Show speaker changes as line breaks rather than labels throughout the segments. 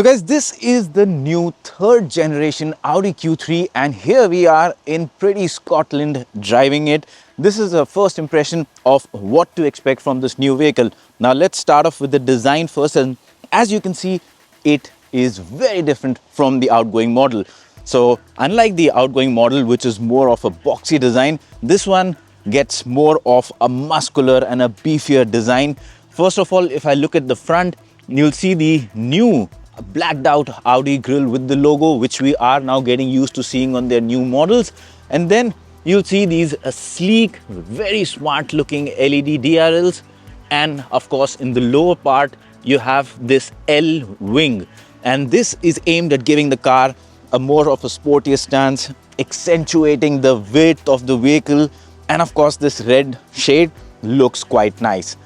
So guys, this is the new third generation Audi Q3 and here we are in pretty Scotland driving it. This is a first impression of what to expect from this new vehicle. Now let's start off with the design first, and as you can see, it is very different from the outgoing model. So unlike the outgoing model, which is more of a boxy design, this one gets more of a muscular and a beefier design. First of all, if I look at the front, you'll see the new blacked out Audi grille with the logo, which we are now getting used to seeing on their new models. And then you'll see these sleek, very smart looking LED DRLs. And of course, in the lower part, you have this L wing. And this is aimed at giving the car a more of a sportier stance, accentuating the width of the vehicle. And of course, this red shade looks quite nice.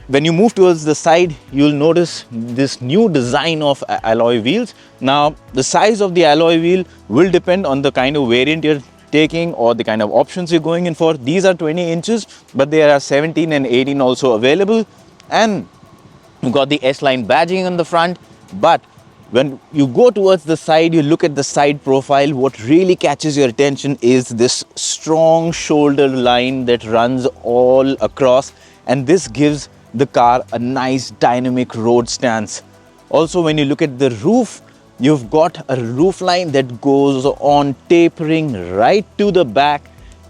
When you move towards the side, you'll notice this new design of alloy wheels. Now, the size of the alloy wheel will depend on the kind of variant you're taking or the kind of options you're going in for. These are 20 inches, but there are 17 and 18 also available. And you've got the S-line badging on the front. But when you go towards the side, you look at the side profile, what really catches your attention is this strong shoulder line that runs all across. And this gives the car a nice dynamic road stance. Also, when you look at the roof, you've got a roof line that goes on tapering right to the back.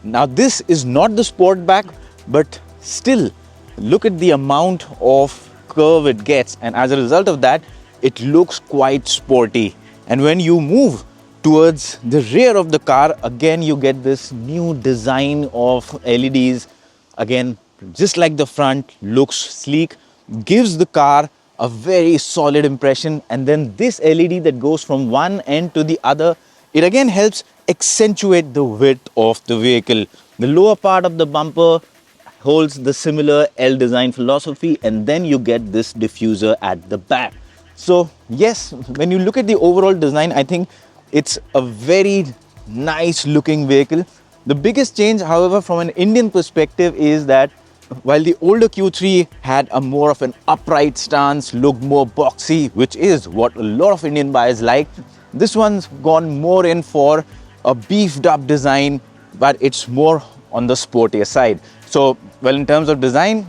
Now this is not the sport back, but still look at the amount of curve it gets, and as a result of that, it looks quite sporty. And when you move towards the rear of the car, again you get this new design of LEDs. Again, just like the front, looks sleek, gives the car a very solid impression. And then this LED that goes from one end to the other, it again helps accentuate the width of the vehicle. The lower part of the bumper holds the similar L design philosophy, and then you get this diffuser at the back. So yes, when you look at the overall design, I think it's a very nice looking vehicle. The biggest change, however, from an Indian perspective is that while the older Q3 had a more of an upright stance, looked more boxy, which is what a lot of Indian buyers like, this one's gone more in for a beefed up design, but it's more on the sportier side. So, well, in terms of design,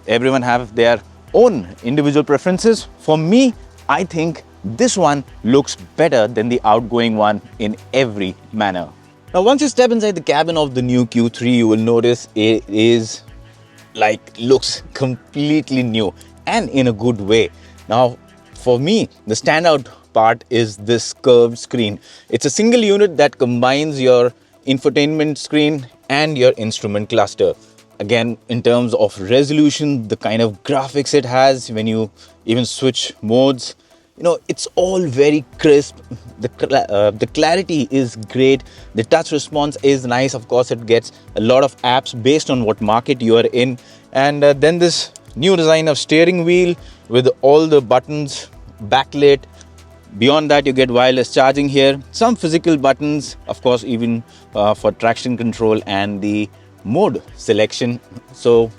everyone have their own individual preferences. For me, I think this one looks better than the outgoing one in every manner. Now, once you step inside the cabin of the new Q3, you will notice it is looks completely new and in a good way. Now, for me, the standout part is this curved screen. It's a single unit that combines your infotainment screen and your instrument cluster. Again, in terms of resolution, the kind of graphics it has, when you even switch modes, it's all very crisp. The clarity is great. The touch response is nice. Of course, it gets a lot of apps based on what market you are in. And then this new design of steering wheel with all the buttons backlit. Beyond that, you get wireless charging here. Some physical buttons, of course, even for traction control and the mode selection. So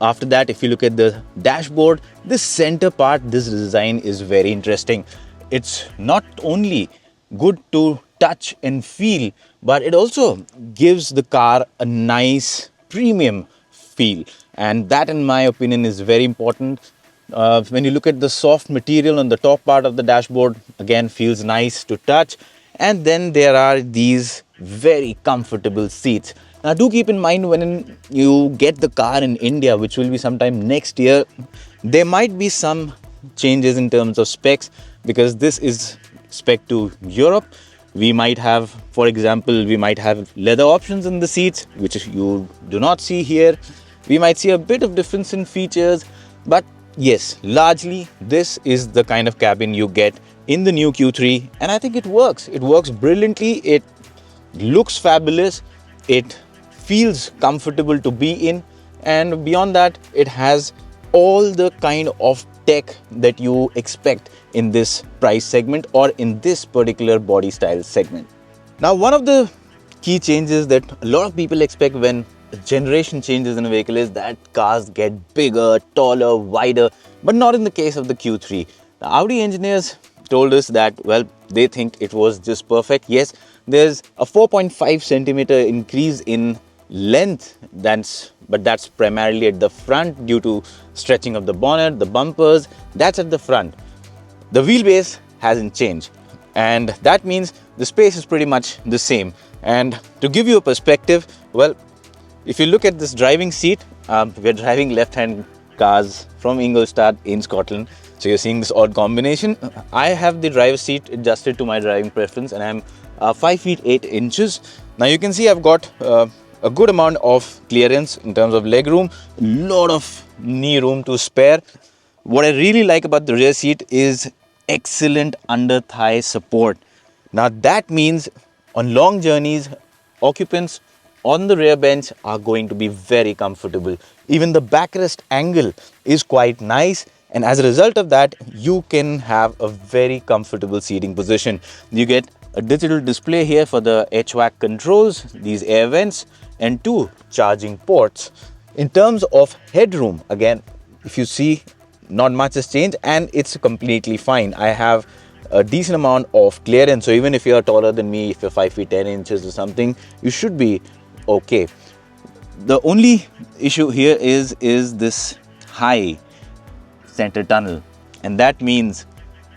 after that, if you look at the dashboard, this center part, this design is very interesting. It's not only good to touch and feel, but it also gives the car a nice premium feel. And that, in my opinion, is very important. When you look at the soft material on the top part of the dashboard, again, feels nice to touch. And then there are these very comfortable seats. Now, do keep in mind when you get the car in India, which will be sometime next year, there might be some changes in terms of specs because this is spec to Europe. We might have, for example, leather options in the seats, which you do not see here. We might see a bit of difference in features, but yes, largely this is the kind of cabin you get in the new Q3, and I think it works. It works brilliantly. It looks fabulous. It feels comfortable to be in, and beyond that, it has all the kind of tech that you expect in this price segment or in this particular body style segment. Now, one of the key changes that a lot of people expect when generation changes in a vehicle is that cars get bigger, taller, wider, but not in the case of the Q3. The Audi engineers told us that, well, they think it was just perfect. Yes, there's a 4.5 centimeter increase in length, but that's primarily at the front due to stretching of the bonnet, the bumpers. That's at the front. The wheelbase hasn't changed, and that means the space is pretty much the same. And to give you a perspective, well, if you look at this driving seat, we're driving left-hand cars from Ingolstadt in Scotland, so you're seeing this odd combination. I have the driver's seat adjusted to my driving preference, and I'm 5 feet 8 inches. Now you can see I've got a good amount of clearance in terms of leg room, a lot of knee room to spare. What I really like about the rear seat is excellent under thigh support. Now that means on long journeys, occupants on the rear bench are going to be very comfortable. Even the backrest angle is quite nice, and as a result of that, you can have a very comfortable seating position. You get a digital display here for the HVAC controls, these air vents, and 2 charging ports. In terms of headroom, again, if you see, not much has changed, and it's completely fine. I have a decent amount of clearance, so even if you're taller than me, if you're 5 feet 10 inches or something, you should be okay. The only issue here is this high center tunnel, and that means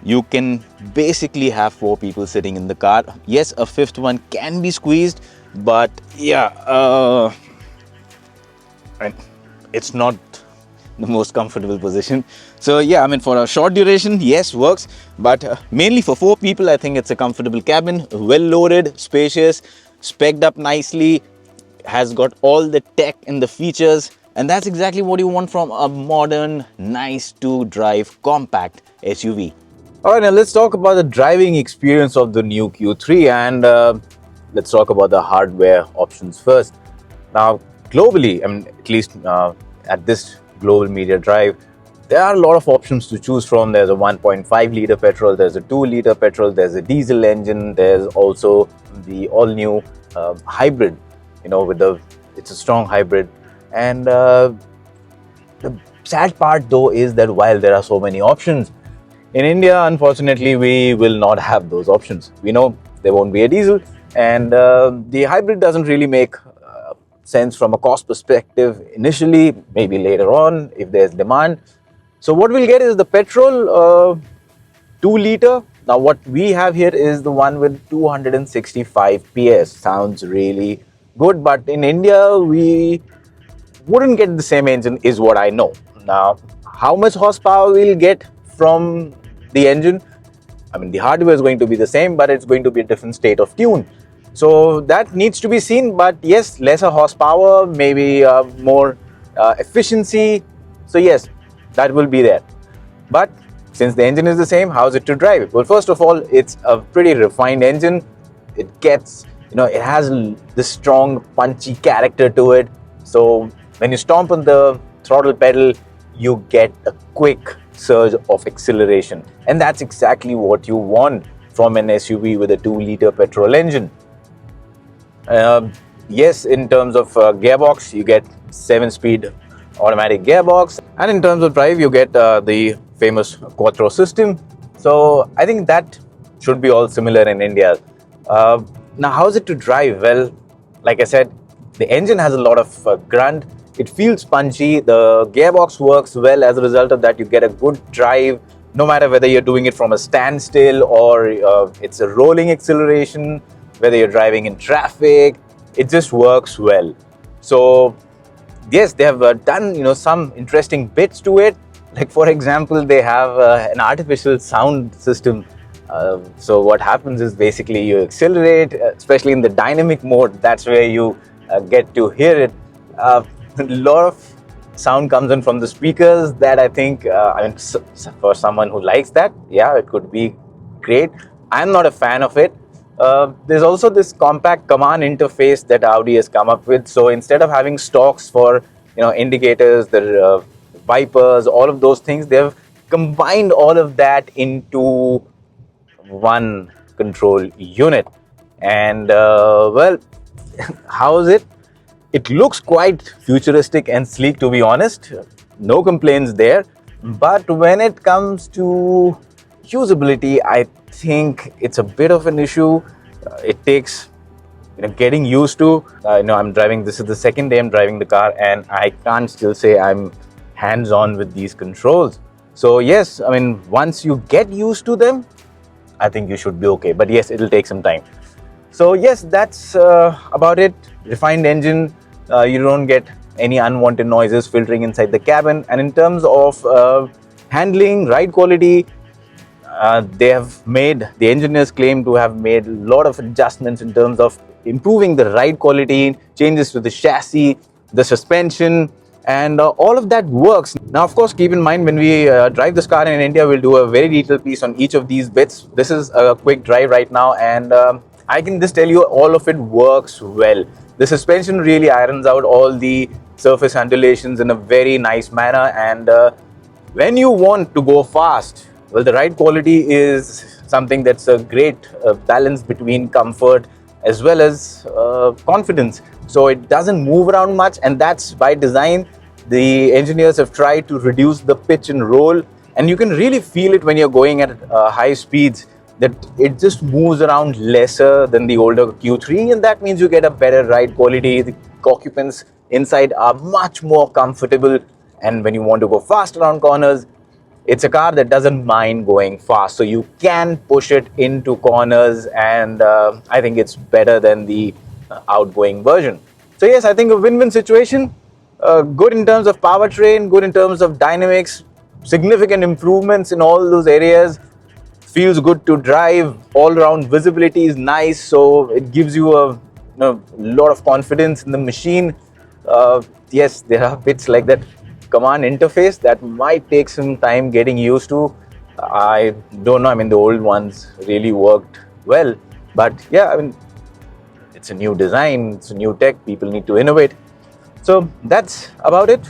you can basically have 4 people sitting in the car. Yes, a 5th one can be squeezed, but yeah, it's not the most comfortable position. So yeah, I mean, for a short duration, yes, works, but mainly for 4 people, I think it's a comfortable cabin, well loaded, spacious, spec'd up nicely, has got all the tech and the features, and that's exactly what you want from a modern, nice to drive compact SUV. All right, now let's talk about the driving experience of the new Q3, and let's talk about the hardware options first. Now, globally, I mean, at least at this global media drive, there are a lot of options to choose from. There's a 1.5 liter petrol, there's a 2 liter petrol, there's a diesel engine, there's also the all-new hybrid, it's a strong hybrid. And the sad part though is that while there are so many options, in India, unfortunately, we will not have those options. We know there won't be a diesel, and the hybrid doesn't really make sense from a cost perspective initially, maybe later on if there's demand. So what we'll get is the petrol 2 liter. Now what we have here is the one with 265 PS. Sounds really good, but in India we wouldn't get the same engine is what I know. Now how much horsepower we'll get from the engine, I mean, the hardware is going to be the same, but it's going to be a different state of tune. So that needs to be seen, but yes, lesser horsepower, maybe more efficiency. So yes, that will be there. But since the engine is the same, how is it to drive? Well, first of all, it's a pretty refined engine. It gets, it has this strong, punchy character to it. So when you stomp on the throttle pedal, you get a quick surge of acceleration. And that's exactly what you want from an SUV with a 2 liter petrol engine. Yes, in terms of gearbox, you get 7-speed automatic gearbox, and in terms of drive, you get the famous Quattro system. So I think that should be all similar in India. Now, how is it to drive? Well, like I said, the engine has a lot of grunt. It feels punchy. The gearbox works well. As a result of that, you get a good drive, no matter whether you're doing it from a standstill or it's a rolling acceleration. Whether you're driving in traffic, it just works well. So yes, they have done some interesting bits to it. Like for example, they have an artificial sound system. So what happens is basically you accelerate, especially in the dynamic mode. That's where you get to hear it. A lot of sound comes in from the speakers that I think, for someone who likes that, yeah, it could be great. I'm not a fan of it. There's also this compact command interface that Audi has come up with. So instead of having stalks for indicators, the wipers, all of those things, they've combined all of that into one control unit. And well, how is it? It looks quite futuristic and sleek, to be honest. No complaints there. But when it comes to Usability, I think it's a bit of an issue. It takes getting used to. I'm driving, this is the second day I'm driving the car, and I can't still say I'm hands-on with these controls. So yes, I mean, once you get used to them, I think you should be okay. But yes, it'll take some time. So yes, that's about it. Refined engine, you don't get any unwanted noises filtering inside the cabin. And in terms of handling, ride quality, the engineers claim to have made a lot of adjustments in terms of improving the ride quality, changes to the chassis, the suspension, and all of that works. Now, of course, keep in mind, when we drive this car in India, we'll do a very detailed piece on each of these bits. This is a quick drive right now, and I can just tell you all of it works well. The suspension really irons out all the surface undulations in a very nice manner, and when you want to go fast, well, the ride quality is something that's a great balance between comfort as well as confidence. So it doesn't move around much, and that's by design. The engineers have tried to reduce the pitch and roll, and you can really feel it when you're going at high speeds, that it just moves around lesser than the older Q3, and that means you get a better ride quality. The occupants inside are much more comfortable, and when you want to go fast around corners, it's a car that doesn't mind going fast, so you can push it into corners, and I think it's better than the outgoing version. So yes, I think a win-win situation. Good in terms of powertrain, good in terms of dynamics, significant improvements in all those areas. Feels good to drive. All around visibility is nice, so it gives you a lot of confidence in the machine. Yes, there are bits like that command interface that might take some time getting used to. I don't know, I mean, the old ones really worked well, but yeah, I mean, it's a new design, it's a new tech, people need to innovate. So that's about it.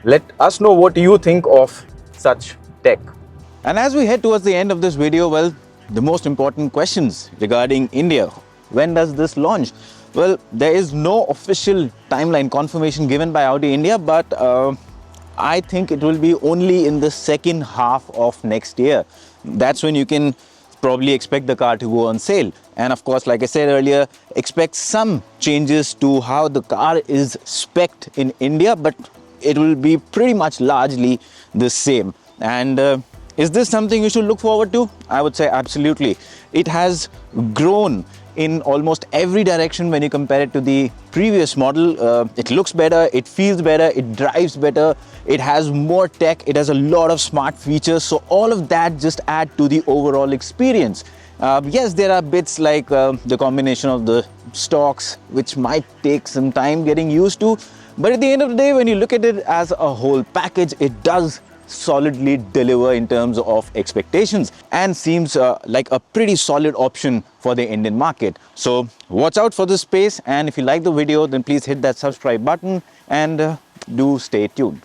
Let us know what you think of such tech. And as we head towards the end of this video, well, the most important questions regarding India. When does this launch? Well, there is no official timeline confirmation given by Audi India, but I think it will be only in the second half of next year. That's when you can probably expect the car to go on sale. And of course, like I said earlier, expect some changes to how the car is spec'd in India, but it will be pretty much largely the same. And is this something you should look forward to? I would say absolutely. It has grown in almost every direction when you compare it to the previous model. It looks better, it feels better, it drives better, it has more tech, it has a lot of smart features. So all of that just add to the overall experience. Yes, there are bits like the combination of the stalks, which might take some time getting used to. But at the end of the day, when you look at it as a whole package, it does solidly deliver in terms of expectations and seems like a pretty solid option for the Indian market. So watch out for this space, and if you like the video, then please hit that subscribe button and do stay tuned.